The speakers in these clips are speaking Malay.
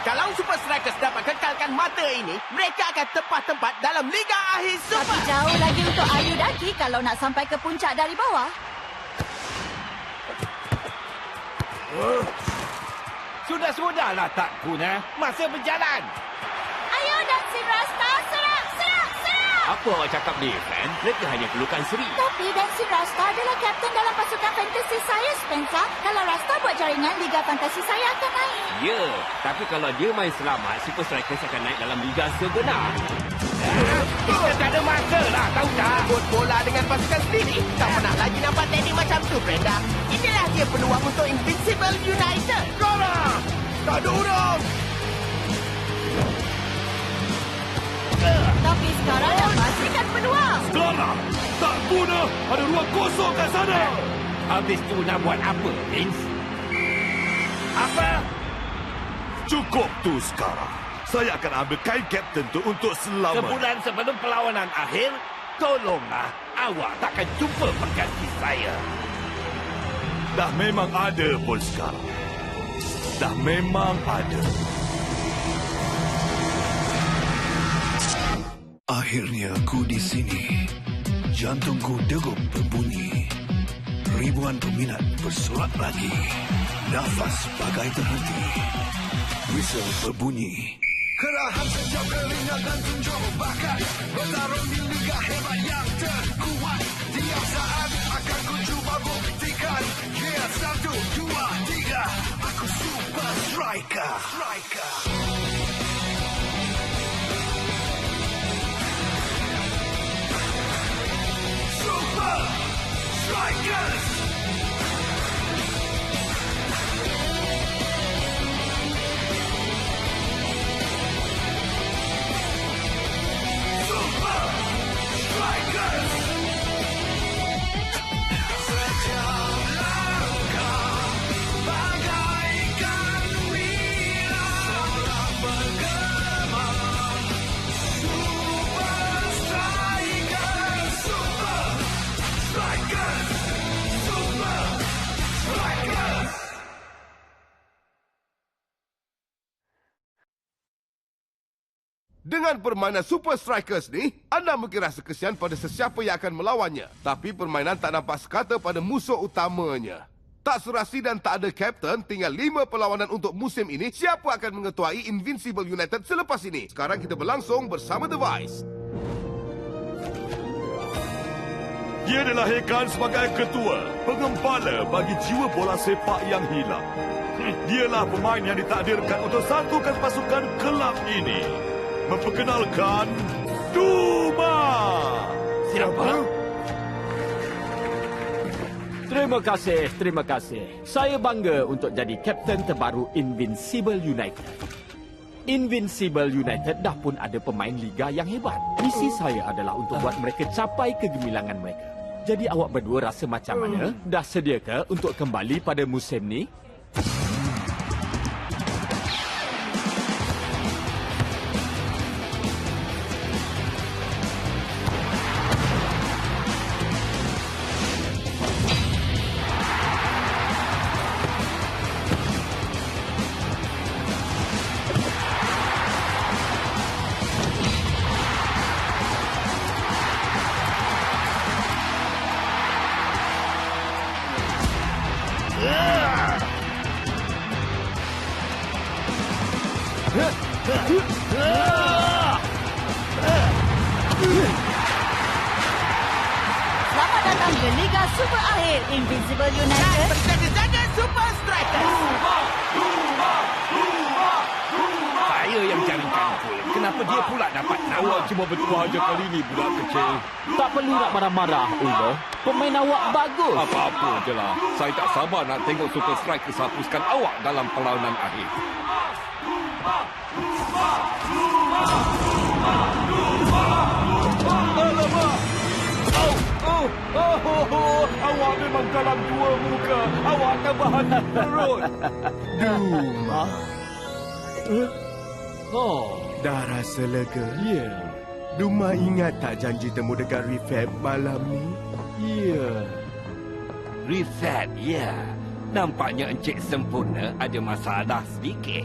Kalau Super Strikers dapat kekalkan mata ini, mereka akan tepat tempat dalam Liga Akhir Super. Tapi jauh lagi untuk Ayudaki kalau nak sampai ke puncak dari bawah. Sudah-sudahlah tak guna. Masa berjalan. Ayo Dancing Rasta, serang, serang, serang! Apa awak cakap ni, Fan? Mereka hanya perlukan seri. Tapi Dancing Rasta adalah kapten dalam pasukan fantasi saya, Spencer. Kalau Rasta buat jaringan, Liga Fantasi saya akan naik. Ya, tapi kalau dia main selamat, Super Strikers akan naik dalam Liga sebenar. Kita tak ada masa lah, tahu tak? Bot bola dengan pasukan sendiri. Tak pernah lagi nampak teknik macam tu, Brenda. Inilah dia peluang untuk Invincible United. Sekarang! Tak ada orang! Tapi sekarang dah pastikan peluang. Sekarang! Tak guna! Ada ruang kosong kat sana! Habis tu nak buat apa, Vince? Apa? Cukup tu sekarang. Saya akan ambil kain kapten tu untuk selama. Sebulan sebelum perlawanan akhir, tolonglah. Awak takkan jumpa pengganti saya. Dah memang ada pun sekarang. Dah memang ada. Akhirnya aku di sini. Jantungku degup berbunyi. Ribuan peminat bersorak lagi. Nafas bagai terhenti. Whistle berbunyi. Kerahan sejauh keringat dan tunjuk bakat. Bertarung di liga hebat yang terkuat. Tiap saat akan ku cuba buktikan. Yeah, 1, 2, 3. Aku Super Striker. Super Strikers! Dengan permainan Super Strikers ni, anda mungkin rasa kesian pada sesiapa yang akan melawannya. Tapi permainan tak nampak sekata pada musuh utamanya. Tak serasi dan tak ada kapten, tinggal 5 perlawanan untuk musim ini. Siapa akan mengetuai Invincible United selepas ini? Sekarang kita berlangsung bersama The Vice. Dia dilahirkan sebagai ketua, pengembala bagi jiwa bola sepak yang hilang. Dialah pemain yang ditakdirkan untuk satukan pasukan kelab ini. Memperkenalkan Duma. Siapa? Terima kasih. Saya bangga untuk jadi kapten terbaru Invincible United. Invincible United dah pun ada pemain liga yang hebat. Misi saya adalah untuk buat mereka capai kegemilangan mereka. Jadi awak berdua rasa macam mana? Dah sedia ke untuk kembali pada musim ni? Selamat datang ke Liga Super Akhir Invincible United. Berjaga-jaga Super Strikers. Saya yang jaringkan gol. Kenapa dia pula dapat awak cuma bertuah aja kali ni, budak kecil? Tak perlu nak marah-marah, Uldo. Pemain awak bagus. Apa-apa je lah. Saya tak sabar nak tengok Super Strikers hapuskan awak dalam perlawanan akhir. Alamak! Awak memang dalam dua muka. Awak akan bahagia terus. Duma. Oh, Dah rasa lega? ya. Duma ingat tak janji temu dekat Refab malam ni? Ya. Reset, ya. Nampaknya Encik Sempurna ada masalah sedikit.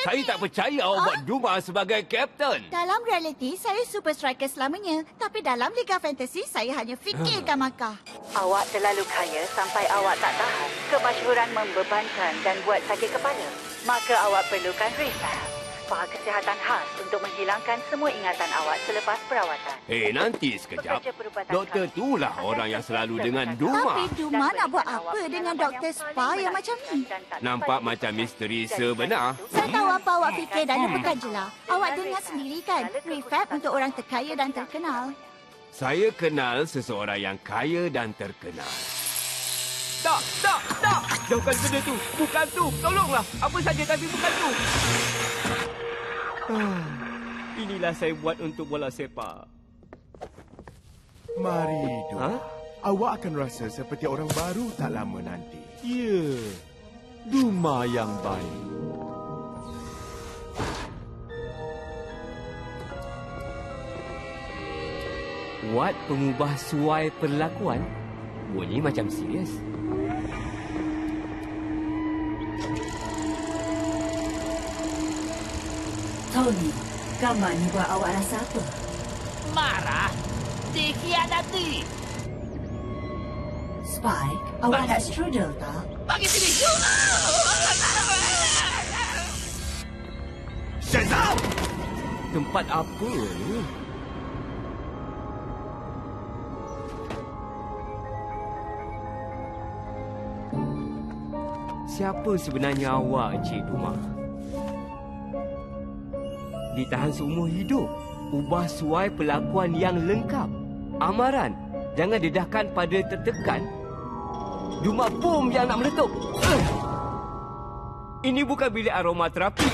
Saya tak percaya awak buat Duma sebagai kapten. Dalam realiti, saya super striker selamanya. Tapi dalam Liga Fantasi, saya hanya fikirkan markah. Awak terlalu kaya sampai awak tak tahan. Kemasyhuran membebankan dan buat sakit kepala. Maka awak perlukan Refab. Spa kesihatan khas untuk menghilangkan semua ingatan awak selepas perawatan. Nanti sekejap. Pekerja perubatan Doktor kami itulah akan orang yang selalu servis dengan serta Duma. Tapi Duma dan nak buat berikan apa awak dengan pengalaman doktor yang spa paling yang macam ni? dan tak Nampak lupa macam diusahakan. misteri Jadi sebenar. Saya tahu apa awak fikir dan lupakan je lah. Awak dengar sendiri kan? Refab untuk orang terkaya dan terkenal. Saya kenal seseorang yang kaya dan terkenal. Tak! Jauhkan benda tu. Bukan tu. Tolonglah. Apa saja tapi bukan tu. Inilah saya buat untuk bola sepak. Mari, Duma. Awak akan rasa seperti orang baru tak lama nanti. Ya, Duma yang baik. Buat pengubah suai perlakuan? Bunyi macam serius. Tony, gambar ni buat awak rasa apa? Marah. Dikhianati. Spike, awak nak strudel tak? Bagi sini. Shazam! Tempat apa ni? Siapa sebenarnya awak, Encik Duma? Ditahan seumur hidup. Ubah suai perlakuan yang lengkap. Amaran. Jangan dedahkan pada tertekan. Duma bom yang nak meletup. Ini bukan bilik aromaterapi.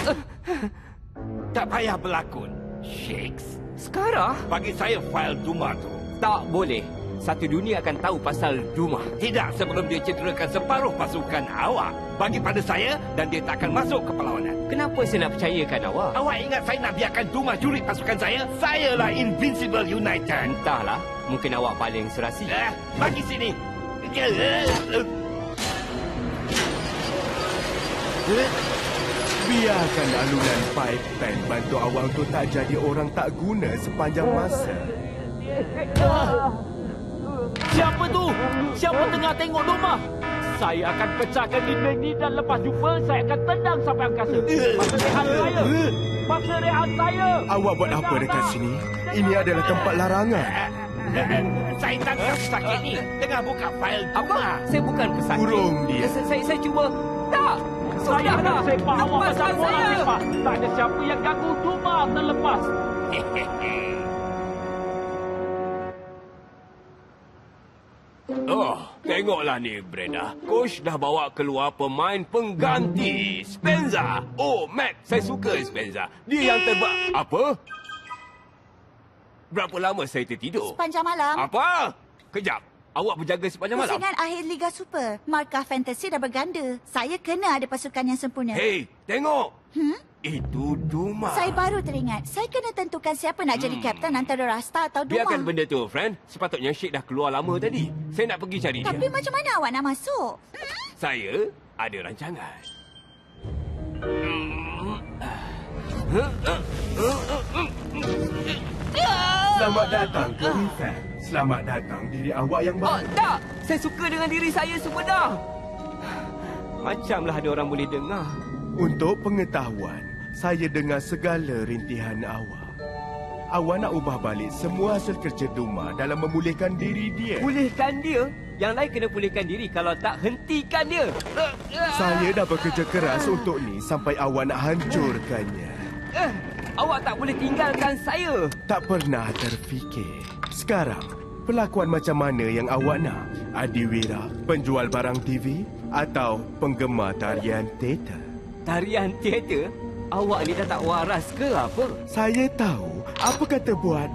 Tak payah berlakon. Shakes. Sekarang? Bagi saya fail Duma tu. Tak boleh. Satu dunia akan tahu pasal Duma. Tidak sebelum dia cederakan separuh pasukan awak. Bagi pada saya dan dia tak akan masuk ke perlawanan. Kenapa saya nak percayakan awak? Awak ingat saya nak biarkan Duma curi pasukan saya? Sayalah Invincible United. Entahlah. Mungkin awak paling serasi. Bagi sini. Biarkan alunan pipe pen bantu awak untuk tak jadi orang tak guna sepanjang masa. Siapa tu? Siapa tengah tengok Duma? Saya akan pecahkan dinding ni dan lepas jumpa, saya akan tendang sampai angkasa. Masa rehat saya. Masa rehat saya. Awak buat apa dekat sini? Ini adalah tempat larangan. Saya tangkap sakit ni tengah buka fail Apa? Duma. Saya bukan pesakit. Kurung dia. Saya cuba. Tak. Saya akan sepak awak macam Lepaskan bola saya. sepak. Tak ada siapa yang ganggu Duma terlepas. Oh, tengoklah ni, Brenda. Coach dah bawa keluar pemain pengganti. Spencer. Oh, Mac. Saya suka Spencer. Dia yang terbaik. Apa? Berapa lama saya tertidur? Sepanjang malam. Apa? Kejap. Awak berjaga sepanjang malam? Pusingan akhir Liga Super. Markah Fantasi dah berganda. Saya kena ada pasukan yang sempurna. Hei, tengok. Itu Duma. Saya baru teringat. Saya kena tentukan siapa nak jadi kapten antara Rasta atau Duma. Biarkan benda tu, friend. Sepatutnya Sheikh dah keluar lama tadi. Saya nak pergi cari Tapi dia. macam mana awak nak masuk? Saya ada rancangan. Selamat datang ke Refab. Selamat datang diri awak yang Oh, baru. tak. Saya suka dengan diri saya sebenar. Macamlah ada orang boleh dengar. Untuk pengetahuan, saya dengar segala rintihan awak. Awak nak ubah balik semua hasil kerja Duma dalam memulihkan diri dia. Pulihkan dia. Yang lain kena pulihkan diri kalau tak hentikan dia. Saya dah bekerja keras untuk ni sampai awak nak hancurkannya. Awak tak boleh tinggalkan saya. Tak pernah terfikir. Sekarang, pelakon macam mana yang awak nak? Adiwira, penjual barang TV atau penggemar tarian teater? Tarian teater? Awak ni dah tak waras ke apa? Saya tahu apa kata buat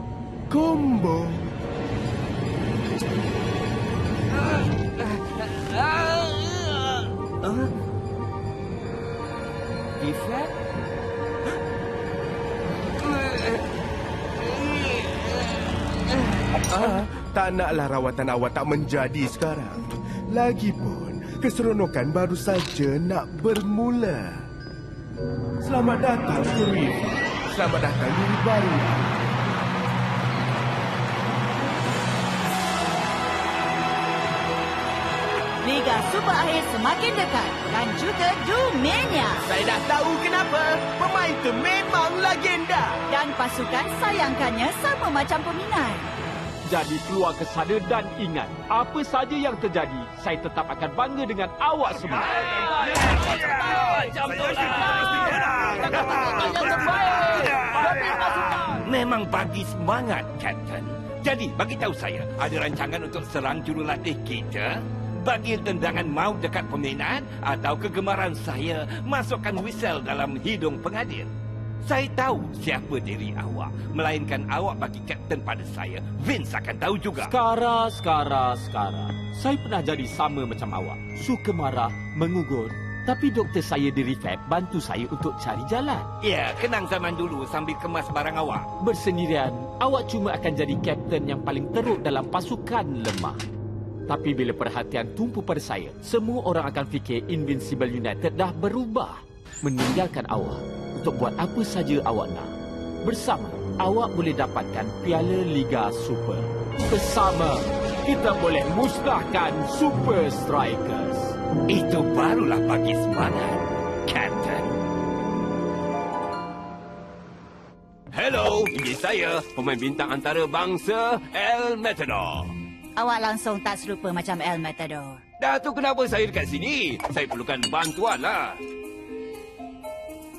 combo. Deflect? Tak naklah rawatan awak tak menjadi sekarang. Lagipun, keseronokan baru saja nak bermula. Selamat datang ke Riva. Selamat datang di baru. Liga Super akhir semakin dekat dan juga Dumania. Saya dah tahu kenapa. Pemain itu memang legenda. Dan pasukan sayangkannya sama macam peminat. Jadi keluar ke sana dan ingat, apa saja yang terjadi, saya tetap akan bangga dengan awak semua. Memang bagi semangat, Captain. Jadi, bagi tahu saya, ada rancangan untuk serang jurulatih kita? Bagi tendangan maut dekat peminat atau kegemaran saya masukkan whistle dalam hidung pengadir? Saya tahu siapa diri awak. Melainkan awak bagi kapten pada saya. Vince akan tahu juga. Skara. Saya pernah jadi sama macam awak. Suka marah, mengugut. Tapi doktor saya di Refab bantu saya untuk cari jalan. Ya, kenang zaman dulu sambil kemas barang awak. Bersendirian, awak cuma akan jadi kapten yang paling teruk dalam pasukan lemah. Tapi bila perhatian tumpu pada saya, semua orang akan fikir Invincible United dah berubah. Meninggalkan awak untuk buat apa saja awak nak. Bersama, awak boleh dapatkan Piala Liga Super. Bersama, kita boleh musnahkan Super Strikers. Itu barulah bagi semangat, Captain. Hello, ini saya, pemain bintang antarabangsa El Matador. Awak langsung tak serupa macam El Matador. Dah tu kenapa saya dekat sini? Saya perlukan bantuan lah.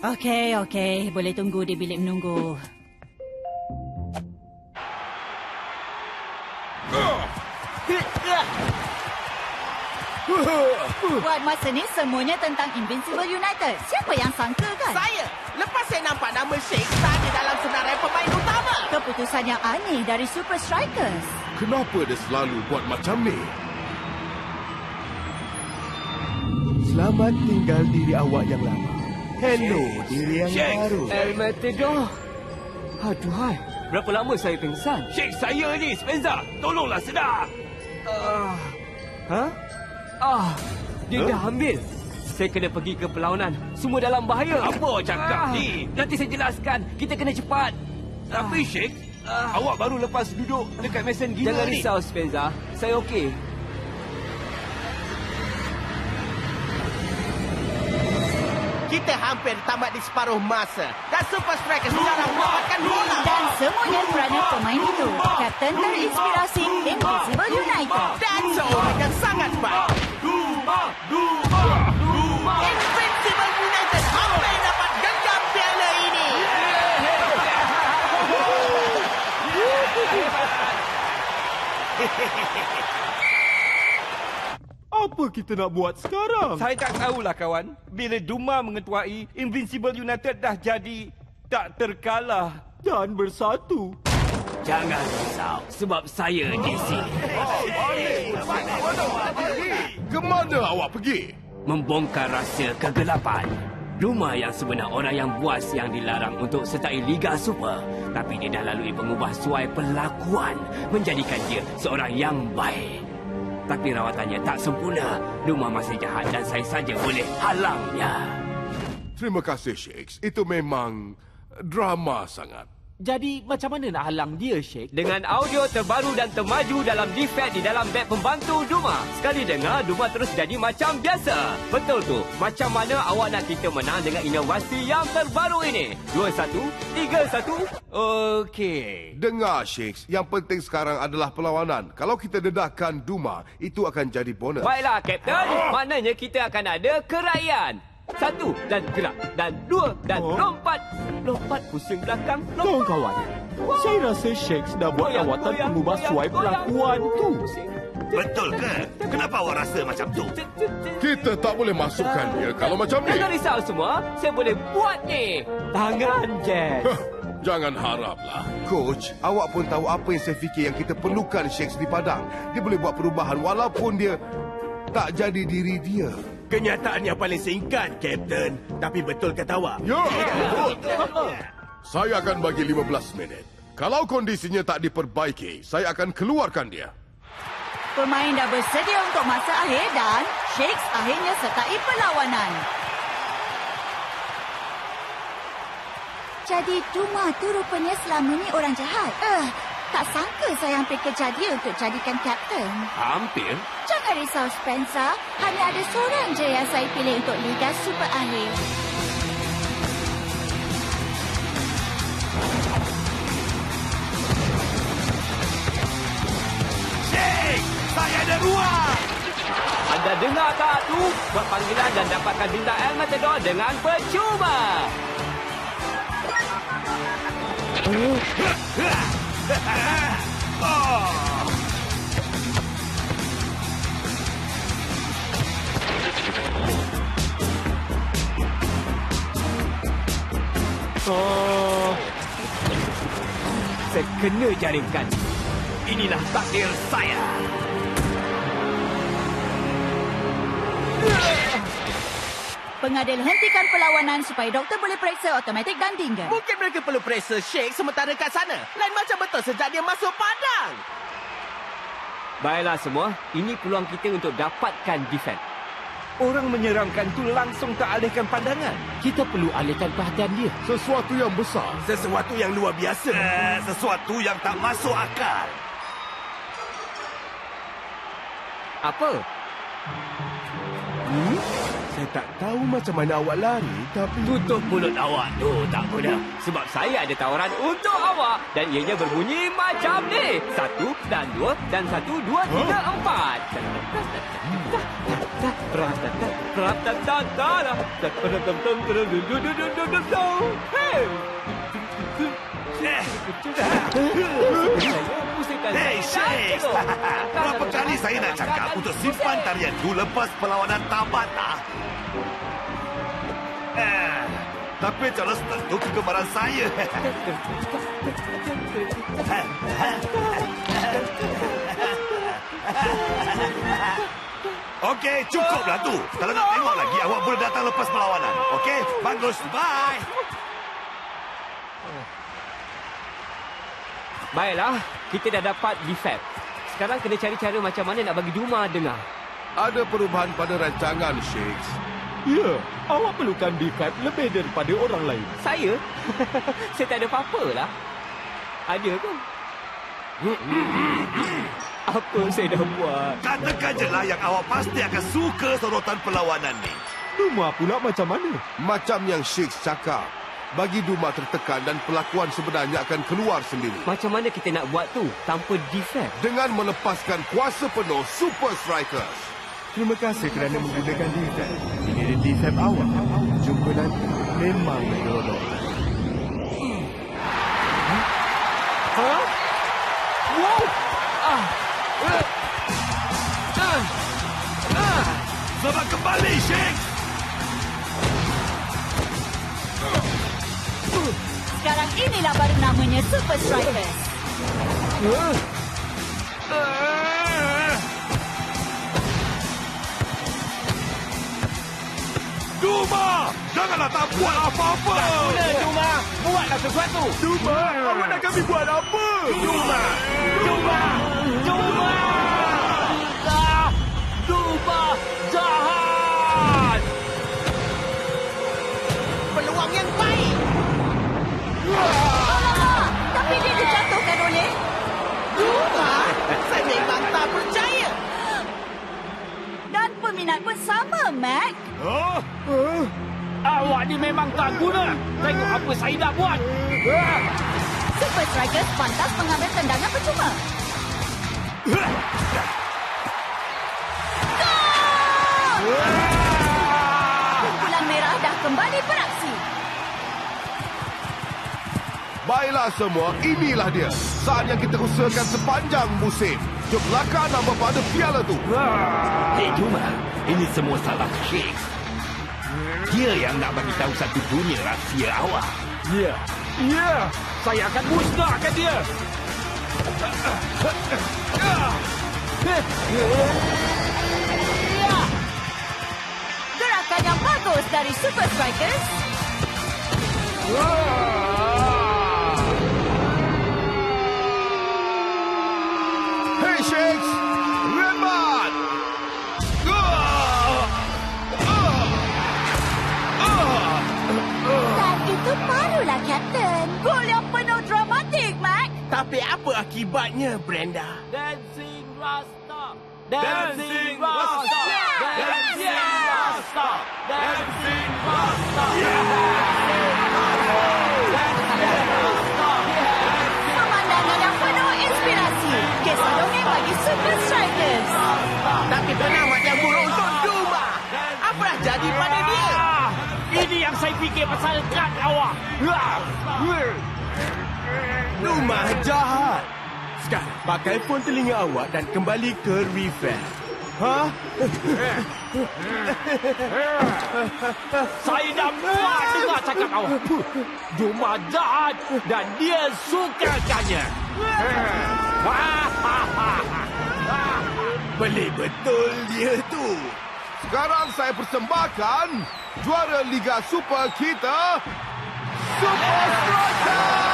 Okey. Boleh tunggu di bilik menunggu. Buat masa ni semuanya tentang Invincible United. Siapa yang sangka kan? Saya. Lepas saya nampak nama Sheikh tak ada dalam senarai pemain utama. Keputusan yang aneh dari Super Strikers. Kenapa dia selalu buat macam ni? Selamat tinggal diri awak yang lama. Hello, diri yang Sheikh. baru. El Matador. Aduhai, berapa lama saya pingsan? Sheikh saya ni, Spencer. Tolonglah sedar. Dia dah ambil. Saya kena pergi ke perlawanan. Semua dalam bahaya. Apa cakap ni? Nanti saya jelaskan. Kita kena cepat. Tapi Sheikh, awak baru lepas duduk dekat mesin gila Jangan ni. risau, Spencer. Saya okey. Kita hampir tamat di separuh masa. Dan Super Strikers sekarang mendapatkan bola. Dan semuanya kerana pemain itu. Kapten terinspirasi Invincible United. Dan seorang yang sangat baik. Invincible United hampir dapat genggam piala ini. Apa kita nak buat sekarang? Saya tak tahulah kawan. Bila Duma mengetuai, Invincible United dah jadi tak terkalah Dan bersatu. Jangan risau. Sebab saya di sini. Ke mana awak pergi? Membongkar rahsia kegelapan. Duma yang sebenar orang yang buas yang dilarang untuk sertai Liga Super. Tapi dia dah lalui pengubah suai perlakuan. Menjadikan dia seorang yang baik. Tapi rawatannya tak sempurna. Duma masih jahat dan saya saja boleh halangnya. Terima kasih, Sheikh. Itu memang drama sangat. Jadi macam mana nak halang dia, Sheikh? Dengan audio terbaru dan termaju dalam defect di dalam beg pembantu Duma. Sekali dengar, Duma terus jadi macam biasa. Betul tu. Macam mana awak nak kita menang dengan inovasi yang terbaru ini? 2-1, 3-1. Okey. Dengar, Sheikh. Yang penting sekarang adalah perlawanan. Kalau kita dedahkan Duma, itu akan jadi bonus. Baiklah, Kapten. Maknanya kita akan ada keraian. 1 dan gerak. Dan 2 dan lompat. Lompat pusing belakang. Kawan-kawan, saya rasa Sheikh dah buat rawatan pengubah suai perlakuan tu. Betul ke? Kenapa awak rasa macam tu? Kita tak boleh masukkan dia kalau macam ni. Jangan risau semua. Saya boleh buat ni. Tangan, Jack. Jangan haraplah. Coach, awak pun tahu apa yang saya fikir yang kita perlukan Sheikh di padang. Dia boleh buat perubahan walaupun dia tak jadi diri dia. Kenyataan yang paling singkat, Kapten. Tapi betul kata awak. Ya, betul. Saya akan bagi 15 minit. Kalau kondisinya tak diperbaiki, saya akan keluarkan dia. Pemain dah bersedia untuk masa akhir dan Shakes akhirnya sertai perlawanan. Jadi Duma tu rupanya selama ni orang jahat. Tak sangka saya hampir kejar dia untuk jadikan kapten. Hampir? Jangan risau, Spencer. Hanya ada seorang je yang saya pilih untuk Liga Super akhir. Shake! Saya ada ruang! Anda dengar tak tu? Buat panggilan dan dapatkan bintang El Matador dengan percuma. Saya kena jaringkan. Inilah takdir saya. Pengadil hentikan perlawanan supaya doktor boleh periksa automatik dan dinggan. Mungkin mereka perlu periksa Shake sementara kat sana. Lain macam betul sejak dia masuk padang. Baiklah semua, ini peluang kita untuk dapatkan defense. Orang menyeramkan tu langsung tak alihkan pandangan. Kita perlu alihkan perhatian dia. Sesuatu yang besar. Sesuatu yang luar biasa. Sesuatu yang tak masuk akal. Apa? Saya tak tahu macam mana awak lari, tapi... Tutup mulut awak tu, tak guna. Sebab saya ada tawaran untuk awak. Dan ianya berbunyi macam ni. 1 dan 2 dan 1, 2, 3, 4. Hey, Shakes! Berapa kali saya nak cakap untuk simpan tarian tu lepas perlawanan Tabata? Tapi Charles tentu kegemaran saya. Okey, cukuplah tu. Kalau nak tengok lagi, awak boleh datang lepas perlawanan. Okey, bagus. Bye. Baiklah, kita dah dapat defect. Sekarang kena cari cara macam mana nak bagi Duma dengar. Ada perubahan pada rancangan, Shakes. Ya, awak perlukan defect lebih daripada orang lain. Saya? Saya tak ada apa-apa lah. Ada ke? Apa saya dah buat? Katakan je lah yang awak pasti akan suka sorotan perlawanan ni. Duma pula macam mana? Macam yang Shakes cakap. Bagi Duma tertekan dan pelakuan sebenarnya akan keluar sendiri. Macam mana kita nak buat tu tanpa defect? Dengan melepaskan kuasa penuh Super Strikers. Terima kasih kerana menggunakan defect. Ini adalah defect awak. Jumpa nanti. Memang menyeronok. Huh? Wow! Selamat kembali, Shakes! Sekarang inilah baru namanya Super Strikers. Duma! Janganlah tak buat apa-apa! Duma! Buatlah sesuatu! Duma, awak nak kami buat apa? Duma! Duma! Duma! Duma jahat! Peluang yang baik. Alamak, tapi dia dijatuhkan oleh... Duma? Saya memang tak percaya. Dan peminat pun sama, Mac. Awak ni memang tak guna. Tengok apa saya dah buat. Super Strikers pantas mengambil tendangan percuma. Kumpulan merah dah kembali beraksi. Baiklah semua, inilah dia. Saat yang kita usahakan sepanjang musim. Jom lakar nama pada piala tu. Hei Duma, ini semua salah Shakes. Dia yang nak bagi tahu satu dunia rahsia awak. Ya, ya. Saya akan musnahkan dia. Gerakan yang bagus dari Super Strikers. Hey Shakes, rembat! Dan itu barulah, Kapten. Tapi apa akibatnya, Brenda? Dancing Rasta. Dancing Rasta. Dancing Rasta. Dancing Rasta. Pemandangan yang penuh inspirasi. Kisah dongeng bagi Super Strikers. Tapi penamat yang buruk untuk Duma. Apa dah jadi pada dia? Ini yang saya fikir pasal kad awak. Rumah jahat. Sekarang, pakai phone telinga awak dan kembali ke repair. Ha? Saya dah muak dengar cakap awak. Duma jahat dan dia sukakannya. Pelik betul dia tu. Sekarang saya persembahkan juara Liga Super kita, Super Strikers!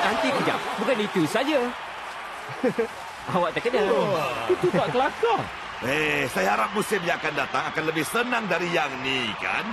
Nanti kejap. Bukan itu saja. Awak tak kenal. Itu tak kelakar. Saya harap musim yang akan datang akan lebih senang dari yang ni, kan?